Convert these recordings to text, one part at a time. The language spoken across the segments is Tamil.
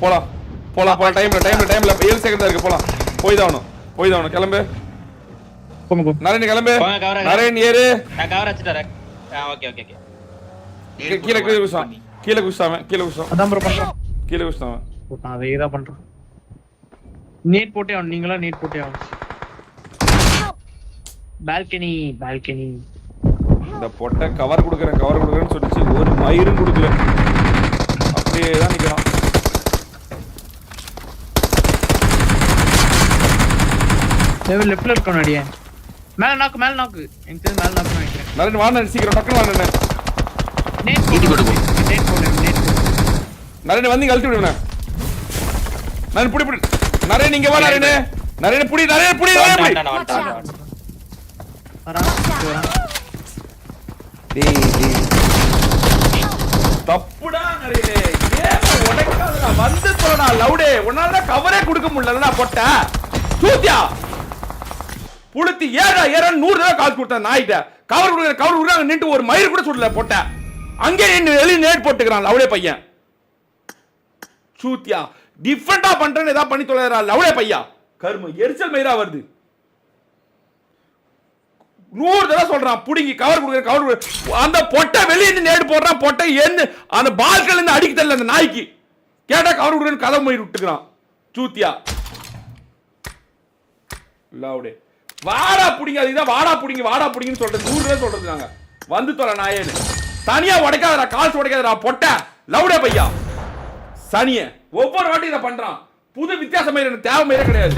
போலாம் போலாம் போலாம். டைம்ல 7 செகண்ட் தான் இருக்கு. போலாம். போய் தான் கிளம்பு. போங்க நரேன் கிளம்பு. நரேன் ஏறு. நான் கவர் அடிச்சிட்டறேன். ஓகே. கீழ குச்சாம. அதான் ப்ரோ பண்றோம். கீழ குச்சாம. நான் அதே தான் பண்றோம். நீட் போட்டே ஆவணும். நீங்களா நீட் போட்டே ஆவணும். பால்கனி. இந்த பொட்டை கவர் கொடுக்குறேன்னு சொல்லிச்சு. ஒரு மயிரும் கொடுக்கல. அப்படியே தான் நிக்கிறான். லெஃப்ட்ல இருக்கணும் அடியே. மேல நாக்கு. எனக்கு தெரிஞ்சு மேல நாக்கு நினைக்கிறேன். நரேன் வாங்க சீக்கிரம் டக்குனு வாங்க. நேட் போடு. நரேன் வந்து கழட்டி விடுங்க. நரேன் புடி. நரேன் இங்க வா நரேன் புடி. தப்புடா நரேனே. ஏன் உடைக்காதடா. வந்து போடா லவுடே. உன்னால கவரே கொடுக்க முடியலடா பொட்ட. சூத்தியா. புளுத்தி ஏறா 100 தடவை காசு கொடுத்தா நாயிட்ட. கவர் கொடுக்குறாங்க நின்று ஒரு மயிர் கூட சுடல பொட்ட. அங்கே வெளியே நேட் போட்டுக்கிறான் லவுடே பையன். சூத்தியா. டிஃபரெண்டா பண்றேன்னு ஏதாவது பண்ணி தொலைறா லவுடே பையா. கர்ம எரிச்சல் மயிரா வருது. 100 தடவை சொல்றான் புடிங்கி கவர் கொடுக்குற. அந்த பொட்டை வெளியே நேடு போடுறான். பொட்டை அந்த பால்கள்ல இருந்து அடிக்க தெரியல அந்த நாய்க்கு. கேட்டா கவர் கொடுக்குறேன்னு கதவு மயிர் விட்டுக்கிறான். சூத்தியா. லவுடே வாடா புடிங்க. அதுதான் வாடா புடிங்கன்னு சொல்றது. 100 தடவை சொல்றது நாங்க. வந்து தொலை நாயேன்னு. தனியா உடைக்காதடா. காசு உடைக்காதடா பொட்டை. லவுடே பையா. சனிய ஒவ்வொரு வாட்டி இதை பண்றான். புது வித்தியாசம் எனக்கு தேவை கிடையாது.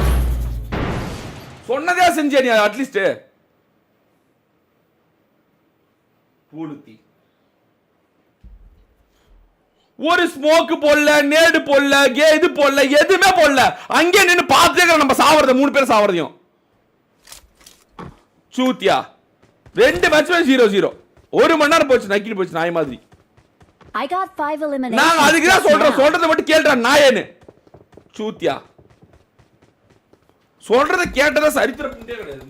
சொன்னதே செஞ்சே நீ அட்லீஸ்ட். பூலுத்தி ஒரு ஸ்மோக் போடல, நேடு போடல, இது போடல, எதுவுமே போடல. அங்கே நின்று பார்த்துட்டே நம்ம சாவறத 3 பேர் சாவறதையும். சூத்தியா. 2 மேட்ச்மே 0-0. 1 மணி நேரம் போச்சு. நக்கிட்டு போச்சு நாய் மாதிரி. I got 5 eliminations. நான் அதுக்கு தான் சொல்றத மட்டும் கேளுடா நாயேன்னு. சூத்தியா. சொல்றத கேட்டதா சரித்திரம் கிடையாது.